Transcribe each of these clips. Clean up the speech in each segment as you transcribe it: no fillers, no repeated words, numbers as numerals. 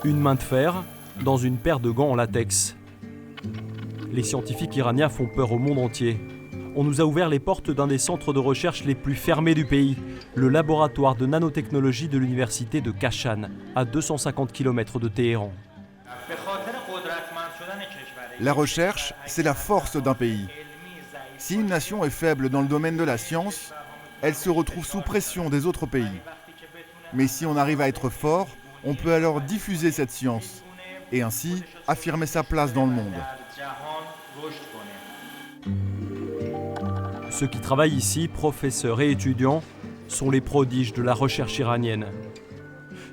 Une main de fer dans une paire de gants en latex. Les scientifiques iraniens font peur au monde entier. On nous a ouvert les portes d'un des centres de recherche les plus fermés du pays, le laboratoire de nanotechnologie de l'université de Kashan, à 250 km de Téhéran. La recherche, c'est la force d'un pays. Si une nation est faible dans le domaine de la science, elle se retrouve sous pression des autres pays. Mais si on arrive à être fort, on peut alors diffuser cette science et ainsi affirmer sa place dans le monde. Ceux qui travaillent ici, professeurs et étudiants, sont les prodiges de la recherche iranienne.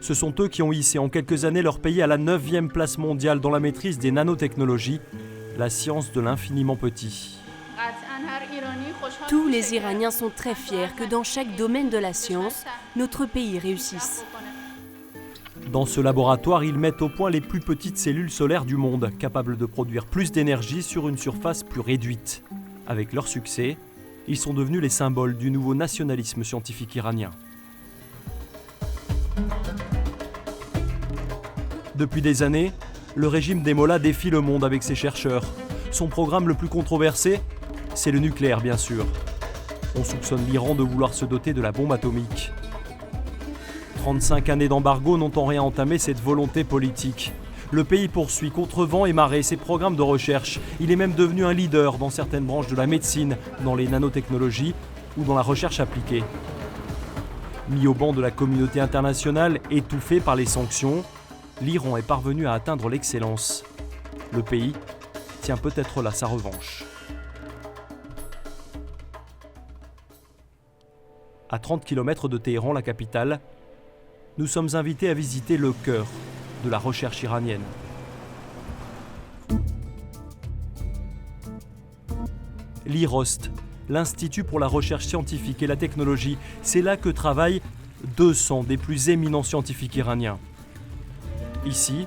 Ce sont eux qui ont hissé en quelques années leur pays à la 9e place mondiale dans la maîtrise des nanotechnologies, la science de l'infiniment petit. Tous les Iraniens sont très fiers que dans chaque domaine de la science, notre pays réussisse. Dans ce laboratoire, ils mettent au point les plus petites cellules solaires du monde, capables de produire plus d'énergie sur une surface plus réduite. Avec leur succès, ils sont devenus les symboles du nouveau nationalisme scientifique iranien. Depuis des années, le régime des mollahs défie le monde avec ses chercheurs. Son programme le plus controversé, c'est le nucléaire bien sûr. On soupçonne l'Iran de vouloir se doter de la bombe atomique. 35 années d'embargo n'ont en rien entamé cette volonté politique. Le pays poursuit contre vent et marée ses programmes de recherche. Il est même devenu un leader dans certaines branches de la médecine, dans les nanotechnologies ou dans la recherche appliquée. Mis au banc de la communauté internationale, étouffé par les sanctions, l'Iran est parvenu à atteindre l'excellence. Le pays tient peut-être là sa revanche. À 30 km de Téhéran, la capitale, nous sommes invités à visiter le cœur de la recherche iranienne. L'IROST, l'Institut pour la recherche scientifique et la technologie, c'est là que travaillent 200 des plus éminents scientifiques iraniens. Ici,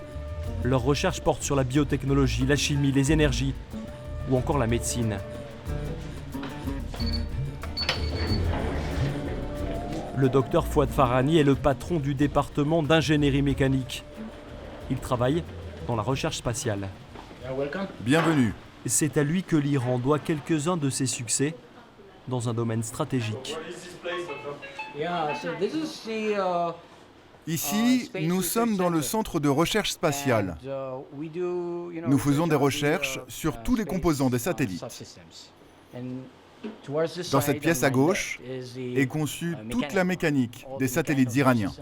leurs recherches portent sur la biotechnologie, la chimie, les énergies ou encore la médecine. Le docteur Fouad Farhani est le patron du département d'ingénierie mécanique. Il travaille dans la recherche spatiale. Bienvenue. C'est à lui que l'Iran doit quelques-uns de ses succès dans un domaine stratégique. Ici, nous sommes dans le centre de recherche spatiale. Nous faisons des recherches sur tous les composants des satellites. Dans cette pièce à gauche est conçue toute la mécanique des satellites iraniens.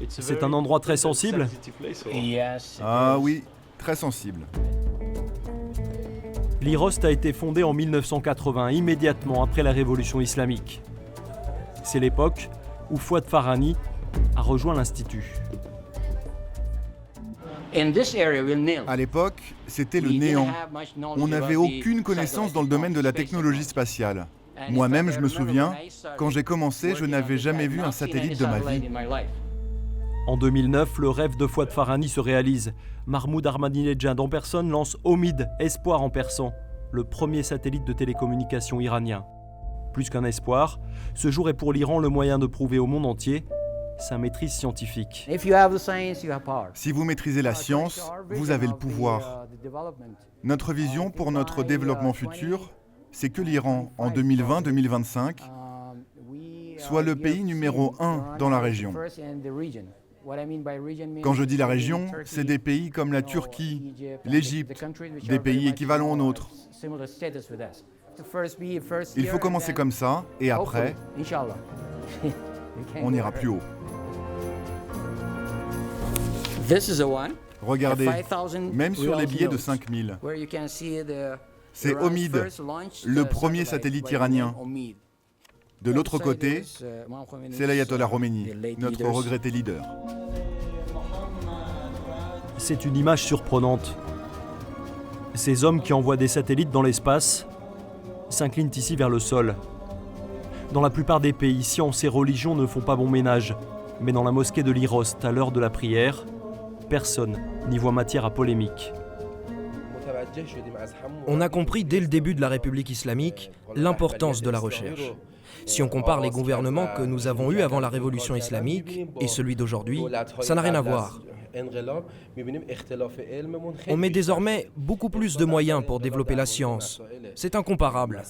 C'est un endroit très sensible ? Ah oui, très sensible. L'IROST a été fondé en 1980, immédiatement après la révolution islamique. C'est l'époque où Fouad Farhani a rejoint l'Institut. À l'époque, c'était le néant. On n'avait aucune connaissance dans le domaine de la technologie spatiale. Moi-même, je me souviens, quand j'ai commencé, je n'avais jamais vu un satellite de ma vie. En 2009, le rêve de Fouad Farhani se réalise. Mahmoud Ahmadinejad en personne lance Omid, espoir en persan, le premier satellite de télécommunication iranien. Plus qu'un espoir, ce jour est pour l'Iran le moyen de prouver au monde entier sa maîtrise scientifique. Si vous maîtrisez la science, vous avez le pouvoir. Notre vision pour notre développement futur, c'est que l'Iran, en 2020-2025, soit le pays numéro 1 dans la région. Quand je dis la région, c'est des pays comme la Turquie, l'Égypte, des pays équivalents aux nôtres. Il faut commencer comme ça, et après, on ira plus haut. Regardez, même sur les billets de 5000, c'est Omid, le premier satellite iranien. De l'autre côté, c'est l'Ayatollah Khomeini, notre regretté leader. C'est une image surprenante. Ces hommes qui envoient des satellites dans l'espace s'inclinent ici vers le sol. Dans la plupart des pays, science et religion ne font pas bon ménage. Mais dans la mosquée de l'IROST, à l'heure de la prière, personne n'y voit matière à polémique. On a compris dès le début de la République islamique l'importance de la recherche. Si on compare les gouvernements que nous avons eus avant la révolution islamique et celui d'aujourd'hui, ça n'a rien à voir. On met désormais beaucoup plus de moyens pour développer la science. C'est incomparable.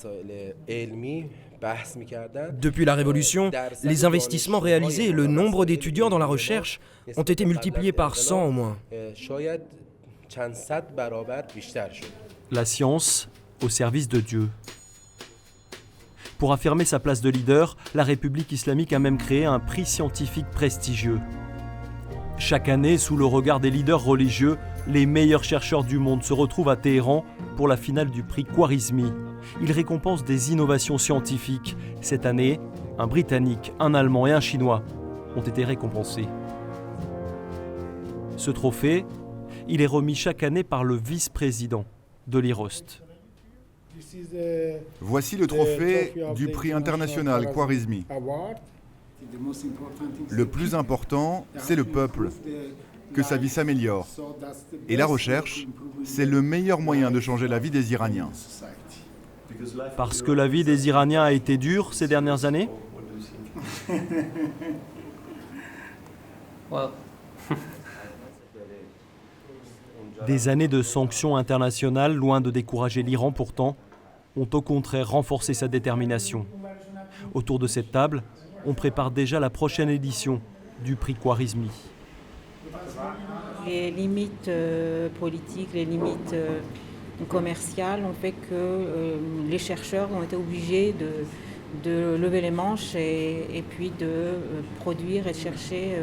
Depuis la Révolution, les investissements réalisés et le nombre d'étudiants dans la recherche ont été multipliés par 100 au moins. La science au service de Dieu. Pour affirmer sa place de leader, la République islamique a même créé un prix scientifique prestigieux. Chaque année, sous le regard des leaders religieux, les meilleurs chercheurs du monde se retrouvent à Téhéran pour la finale du prix Khwarizmi. Ils récompensent des innovations scientifiques. Cette année, un Britannique, un Allemand et un Chinois ont été récompensés. Ce trophée, il est remis chaque année par le vice-président de l'IROST. Voici le trophée du prix international Khwarizmi. Le plus important, c'est le peuple, que sa vie s'améliore. Et la recherche, c'est le meilleur moyen de changer la vie des Iraniens. Parce que la vie des Iraniens a été dure ces dernières années ? Des années de sanctions internationales, loin de décourager l'Iran pourtant, ont au contraire renforcé sa détermination. Autour de cette table, on prépare déjà la prochaine édition du prix Khwarizmi. Les limites politiques, les limites commerciales ont fait que les chercheurs ont été obligés de lever les manches et puis de produire et de chercher.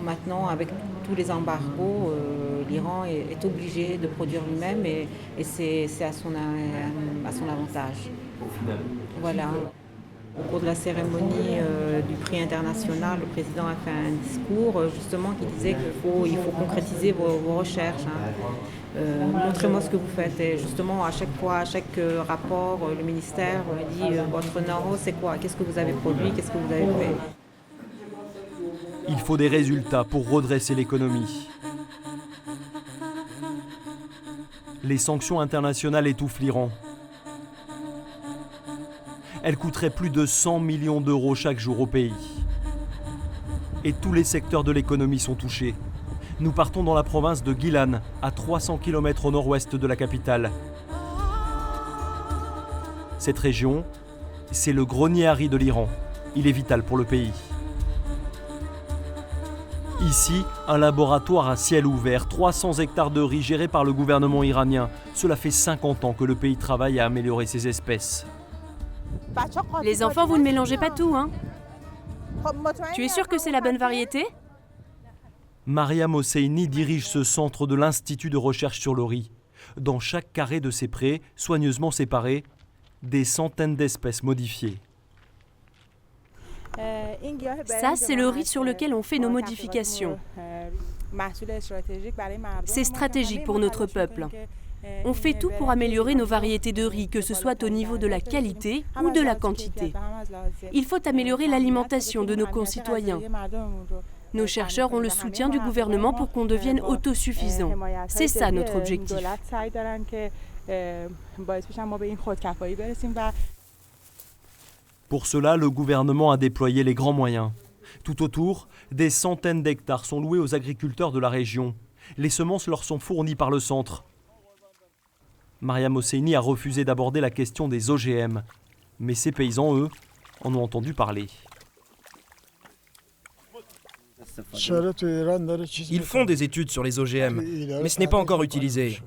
Maintenant, avec tous les embargos, l'Iran est obligé de produire lui-même et c'est à son avantage. Voilà. Au cours de la cérémonie du prix international, le président a fait un discours justement qui disait qu'il faut concrétiser vos recherches. Montrez-moi ce que vous faites. Et justement, à chaque fois, à chaque rapport, le ministère dit votre know-how, c'est quoi ? Qu'est-ce que vous avez produit ? Qu'est-ce que vous avez fait ? Il faut des résultats pour redresser l'économie. Les sanctions internationales étouffent l'Iran. Elles coûteraient plus de 100 millions d'euros chaque jour au pays. Et tous les secteurs de l'économie sont touchés. Nous partons dans la province de Gilan, à 300 km au nord-ouest de la capitale. Cette région, c'est le grenier à riz de l'Iran. Il est vital pour le pays. Ici, un laboratoire à ciel ouvert, 300 hectares de riz gérés par le gouvernement iranien. Cela fait 50 ans que le pays travaille à améliorer ses espèces. Les enfants, vous ne mélangez pas tout, hein ? Tu es sûr que c'est la bonne variété ? Mariam Hosseini dirige ce centre de l'Institut de recherche sur le riz. Dans chaque carré de ces prés, soigneusement séparés, des centaines d'espèces modifiées. Ça, c'est le riz sur lequel on fait nos modifications. C'est stratégique pour notre peuple. On fait tout pour améliorer nos variétés de riz, que ce soit au niveau de la qualité ou de la quantité. Il faut améliorer l'alimentation de nos concitoyens. Nos chercheurs ont le soutien du gouvernement pour qu'on devienne autosuffisant. C'est ça notre objectif. Pour cela, le gouvernement a déployé les grands moyens. Tout autour, des centaines d'hectares sont loués aux agriculteurs de la région. Les semences leur sont fournies par le centre. Mariam Hosseini a refusé d'aborder la question des OGM. Mais ces paysans, eux, en ont entendu parler. Ils font des études sur les OGM, mais ce n'est pas encore utilisé.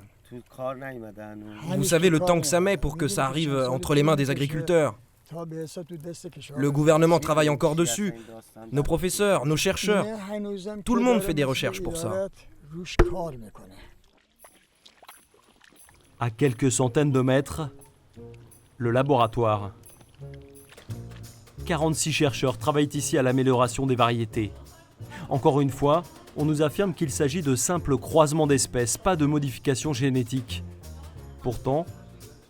Vous savez le temps que ça met pour que ça arrive entre les mains des agriculteurs. Le gouvernement travaille encore dessus. Nos professeurs, nos chercheurs, tout le monde fait des recherches pour ça. À quelques centaines de mètres, le laboratoire. 46 chercheurs travaillent ici à l'amélioration des variétés. Encore une fois, on nous affirme qu'il s'agit de simples croisements d'espèces, pas de modifications génétiques. Pourtant,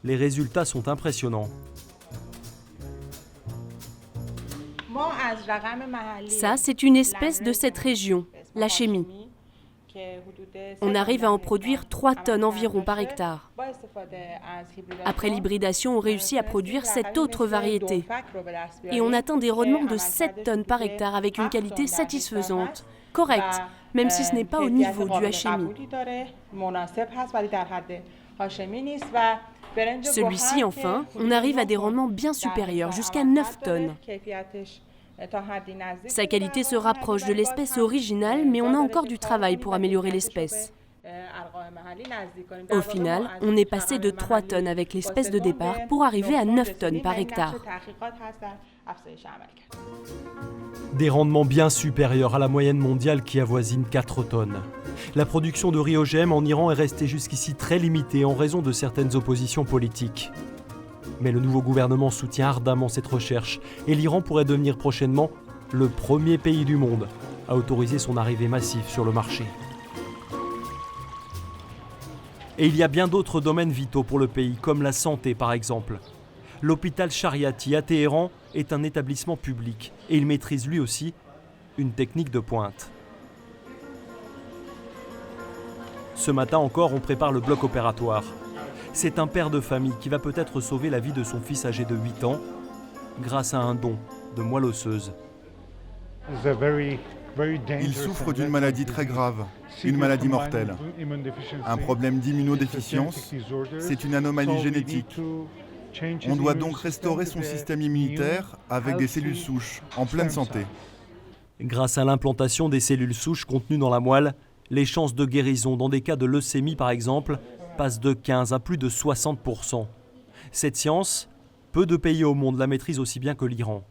les résultats sont impressionnants. Ça, c'est une espèce de cette région, la chémie. On arrive à en produire 3 tonnes environ par hectare. Après l'hybridation, on réussit à produire cette autre variété. Et on atteint des rendements de 7 tonnes par hectare avec une qualité satisfaisante. correct, même si ce n'est pas au niveau du Hachemi. Celui-ci, enfin, on arrive à des rendements bien supérieurs, jusqu'à 9 tonnes. Sa qualité se rapproche de l'espèce originale, mais on a encore du travail pour améliorer l'espèce. Au final, on est passé de 3 tonnes avec l'espèce de départ pour arriver à 9 tonnes par hectare. Des rendements bien supérieurs à la moyenne mondiale qui avoisine 4 tonnes. La production de riz OGM en Iran est restée jusqu'ici très limitée en raison de certaines oppositions politiques. Mais le nouveau gouvernement soutient ardemment cette recherche et l'Iran pourrait devenir prochainement le premier pays du monde à autoriser son arrivée massive sur le marché. Et il y a bien d'autres domaines vitaux pour le pays, comme la santé par exemple. L'hôpital Shariati à Téhéran est un établissement public et il maîtrise lui aussi une technique de pointe. Ce matin encore, on prépare le bloc opératoire. C'est un père de famille qui va peut-être sauver la vie de son fils âgé de 8 ans grâce à un don de moelle osseuse. Il souffre d'une maladie très grave, une maladie mortelle. Un problème d'immunodéficience, c'est une anomalie génétique. On doit donc restaurer son système immunitaire avec des cellules souches, en pleine santé. Grâce à l'implantation des cellules souches contenues dans la moelle, les chances de guérison dans des cas de leucémie par exemple passent de 15 à plus de 60%. Cette science, peu de pays au monde la maîtrisent aussi bien que l'Iran.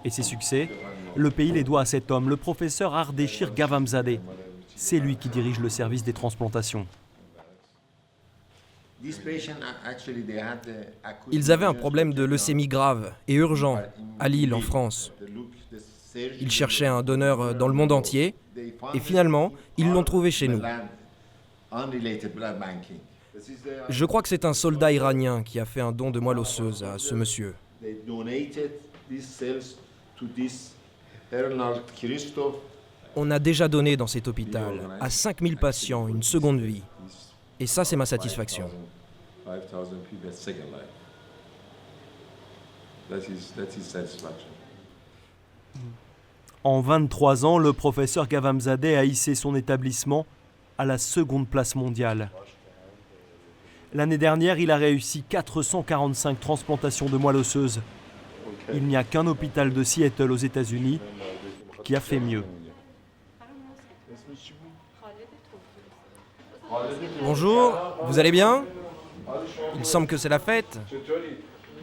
Et ses succès, le pays les doit à cet homme, le professeur Ardeshir Ghavamzadeh. C'est lui qui dirige le service des transplantations. Ils avaient un problème de leucémie grave et urgent à Lille, en France. Ils cherchaient un donneur dans le monde entier et finalement, ils l'ont trouvé chez nous. Je crois que c'est un soldat iranien qui a fait un don de moelle osseuse à ce monsieur. On a déjà donné dans cet hôpital à 5000 patients une seconde vie. Et ça, c'est ma satisfaction. En 23 ans, le professeur Ghavamzadeh a hissé son établissement à la seconde place mondiale. L'année dernière, il a réussi 445 transplantations de moelle osseuse. Il n'y a qu'un hôpital de Seattle aux États-Unis qui a fait mieux. Bonjour, vous allez bien? Il semble que c'est la fête.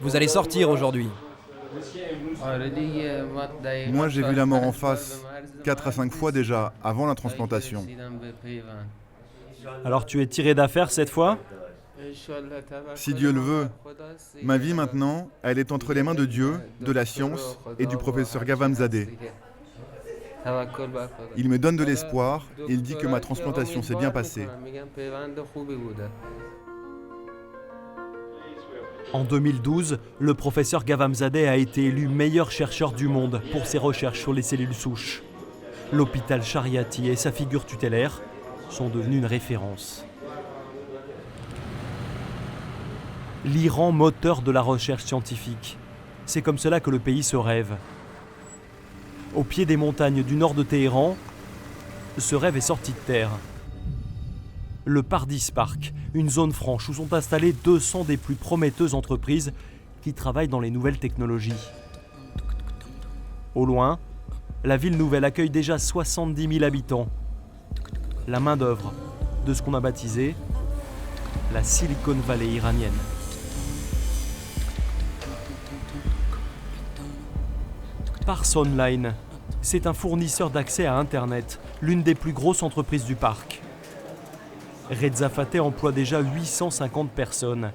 Vous allez sortir aujourd'hui. Moi, j'ai vu la mort en face 4 à 5 fois déjà, avant la transplantation. Alors tu es tiré d'affaire cette fois? Si Dieu le veut, ma vie maintenant, elle est entre les mains de Dieu, de la science et du professeur Ghavamzadeh. Il me donne de l'espoir et il dit que ma transplantation s'est bien passée. En 2012, le professeur Ghavamzadeh a été élu meilleur chercheur du monde pour ses recherches sur les cellules souches. L'hôpital Shariati et sa figure tutélaire sont devenus une référence. L'Iran, moteur de la recherche scientifique. C'est comme cela que le pays se rêve. Au pied des montagnes du nord de Téhéran, ce rêve est sorti de terre. Le Pardis Park, une zone franche où sont installées 200 des plus prometteuses entreprises qui travaillent dans les nouvelles technologies. Au loin, la ville nouvelle accueille déjà 70 000 habitants. La main-d'œuvre de ce qu'on a baptisé la Silicon Valley iranienne. Pars Online, c'est un fournisseur d'accès à Internet, l'une des plus grosses entreprises du parc. Reza Fateh emploie déjà 850 personnes.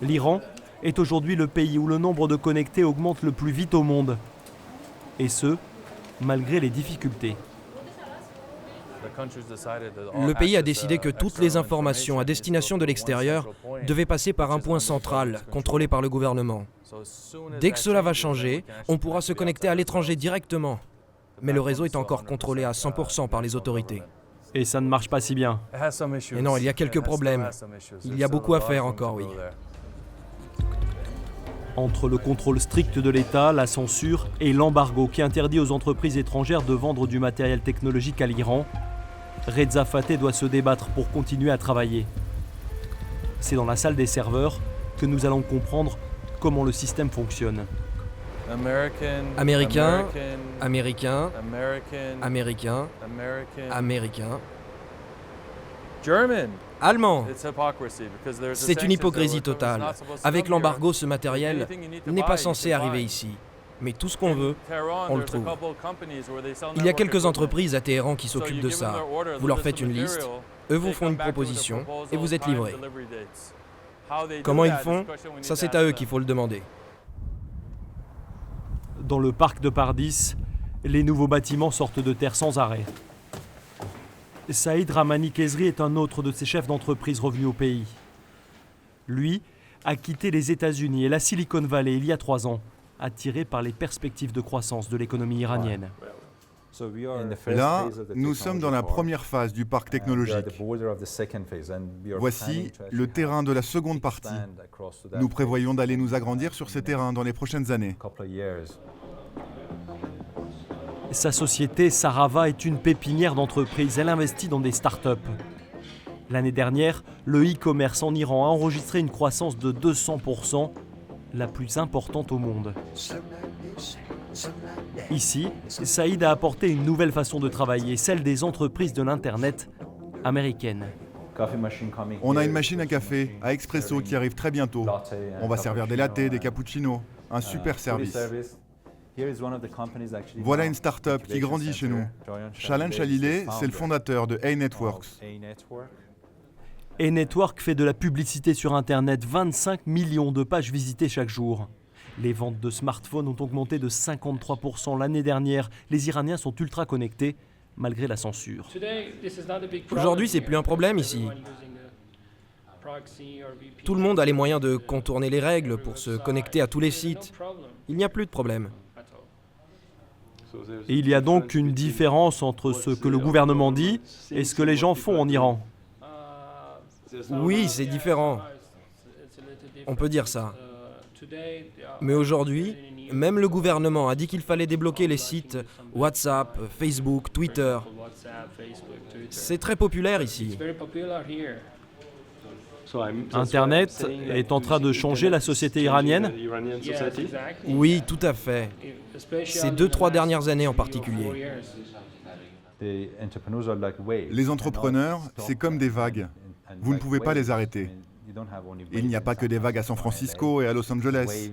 L'Iran est aujourd'hui le pays où le nombre de connectés augmente le plus vite au monde. Et ce, malgré les difficultés. Le pays a décidé que toutes les informations à destination de l'extérieur devaient passer par un point central, contrôlé par le gouvernement. Dès que cela va changer, on pourra se connecter à l'étranger directement. Mais le réseau est encore contrôlé à 100% par les autorités. Et ça ne marche pas si bien. Et non, il y a quelques problèmes. Il y a beaucoup à faire encore, oui. Entre le contrôle strict de l'État, la censure et l'embargo qui interdit aux entreprises étrangères de vendre du matériel technologique à l'Iran, Reza Fateh doit se débattre pour continuer à travailler. C'est dans la salle des serveurs que nous allons comprendre comment le système fonctionne. Américain, américain, américain, américain, allemand. C'est une hypocrisie totale. Avec l'embargo, ce matériel n'est pas censé arriver ici. Mais tout ce qu'on veut, on le trouve. Il y a quelques entreprises à Téhéran qui s'occupent de ça. Vous leur faites une liste, eux vous font une proposition et vous êtes livré. Comment ils font? Ça, c'est à eux qu'il faut le demander. Dans le parc de Pardis, les nouveaux bâtiments sortent de terre sans arrêt. Saïd Rahmani Kezri est un autre de ces chefs d'entreprise revenus au pays. Lui a quitté les États-Unis et la Silicon Valley il y a 3 ans, attiré par les perspectives de croissance de l'économie iranienne. Là, nous sommes dans la première phase du parc technologique. Voici le terrain de la seconde partie. Nous prévoyons d'aller nous agrandir sur ces terrains dans les prochaines années. Sa société, Sarava, est une pépinière d'entreprises. Elle investit dans des start-up. L'année dernière, le e-commerce en Iran a enregistré une croissance de 200%, la plus importante au monde. Ici, Saïd a apporté une nouvelle façon de travailler, celle des entreprises de l'Internet américaines. On a une machine à café, à expresso, qui arrive très bientôt. On va servir des lattés, des cappuccinos. Un super service. Voilà une start-up qui grandit chez nous. Shalan Chalileh, c'est le fondateur de A-Networks. A-Network fait de la publicité sur Internet, 25 millions de pages visitées chaque jour. Les ventes de smartphones ont augmenté de 53% l'année dernière. Les Iraniens sont ultra connectés, malgré la censure. Aujourd'hui, c'est plus un problème ici. Tout le monde a les moyens de contourner les règles pour se connecter à tous les sites. Il n'y a plus de problème. Et il y a donc une différence entre ce que le gouvernement dit et ce que les gens font en Iran. Oui, c'est différent. On peut dire ça. Mais aujourd'hui, même le gouvernement a dit qu'il fallait débloquer les sites WhatsApp, Facebook, Twitter. C'est très populaire ici. Internet est en train de changer la société iranienne? Oui, tout à fait. Ces 2-3 dernières années en particulier. Les entrepreneurs, c'est comme des vagues. Vous ne pouvez pas les arrêter. Il n'y a pas que des vagues à San Francisco et à Los Angeles.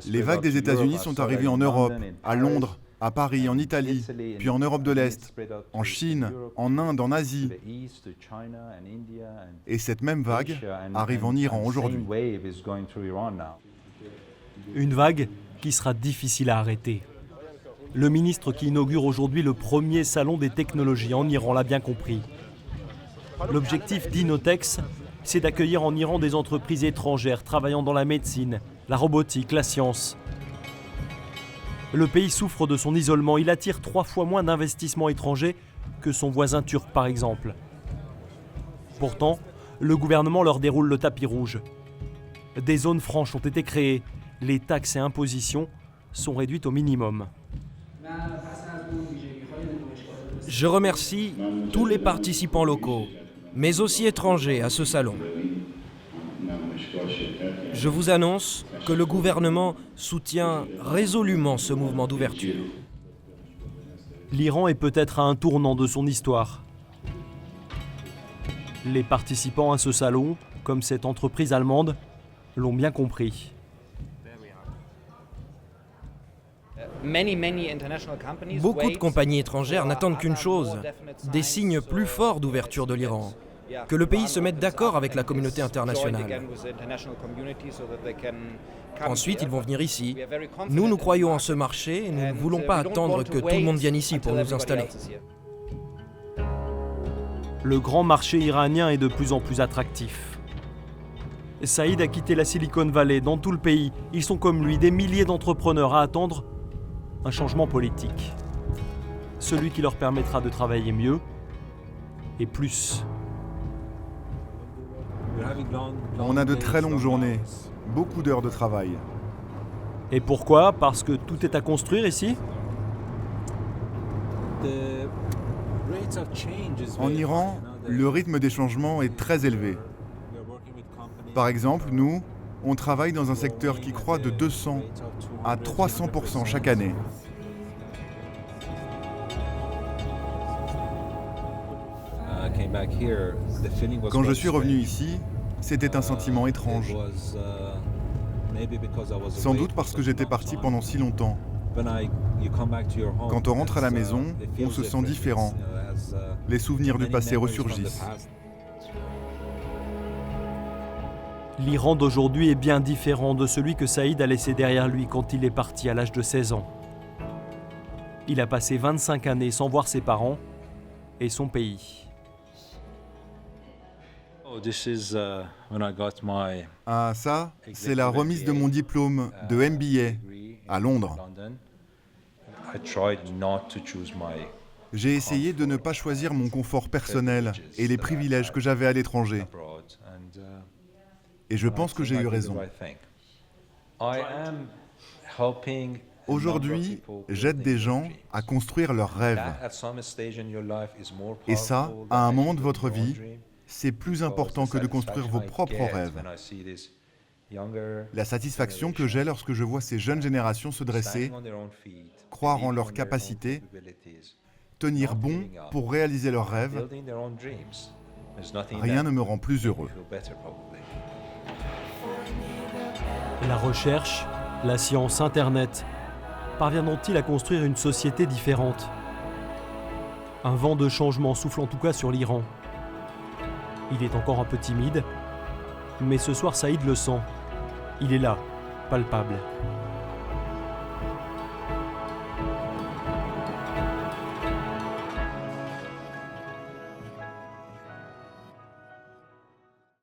Les vagues des États-Unis sont arrivées en Europe, à Londres, à Paris, en Italie, puis en Europe de l'Est, en Chine, en Inde, en Asie. Et cette même vague arrive en Iran aujourd'hui. Une vague qui sera difficile à arrêter. Le ministre qui inaugure aujourd'hui le premier salon des technologies en Iran l'a bien compris. L'objectif d'Innotex, c'est d'accueillir en Iran des entreprises étrangères travaillant dans la médecine, la robotique, la science. Le pays souffre de son isolement. Il attire 3 fois moins d'investissements étrangers que son voisin turc, par exemple. Pourtant, le gouvernement leur déroule le tapis rouge. Des zones franches ont été créées. Les taxes et impositions sont réduites au minimum. Je remercie tous les participants locaux, mais aussi étrangers à ce salon. Je vous annonce que le gouvernement soutient résolument ce mouvement d'ouverture. L'Iran est peut-être à un tournant de son histoire. Les participants à ce salon, comme cette entreprise allemande, l'ont bien compris. Beaucoup de compagnies étrangères n'attendent qu'une chose, des signes plus forts d'ouverture de l'Iran, que le pays se mette d'accord avec la communauté internationale. Ensuite, ils vont venir ici. Nous croyons en ce marché et nous ne voulons pas attendre que tout le monde vienne ici pour nous installer. Le grand marché iranien est de plus en plus attractif. Saïd a quitté la Silicon Valley. Dans tout le pays, ils sont comme lui, des milliers d'entrepreneurs à attendre un changement politique. Celui qui leur permettra de travailler mieux et plus. On a de très longues journées. beaucoup d'heures de travail. Et pourquoi? Parce que tout est à construire ici? En Iran, le rythme des changements est très élevé. Par exemple, nous, on travaille dans un secteur qui croît de 200 à 300% chaque année. Quand je suis revenu ici, c'était un sentiment étrange. Sans doute parce que j'étais parti pendant si longtemps. Quand on rentre à la maison, on se sent différent. Les souvenirs du passé ressurgissent. L'Iran d'aujourd'hui est bien différent de celui que Saïd a laissé derrière lui quand il est parti à l'âge de 16 ans. Il a passé 25 années sans voir ses parents et son pays. Ah, ça, c'est la remise de mon diplôme de MBA à Londres. J'ai essayé de ne pas choisir mon confort personnel et les privilèges que j'avais à l'étranger. Et je pense que j'ai eu raison. Aujourd'hui, j'aide des gens à construire leurs rêves. Et ça, à un moment de votre vie, c'est plus important que de construire vos propres rêves. La satisfaction que j'ai lorsque je vois ces jeunes générations se dresser, croire en leurs capacités, tenir bon pour réaliser leurs rêves, rien ne me rend plus heureux. La recherche, la science, Internet, parviendront-ils à construire une société différente? Un vent de changement souffle en tout cas sur l'Iran. Il est encore un peu timide, mais ce soir Saïd le sent. Il est là, palpable.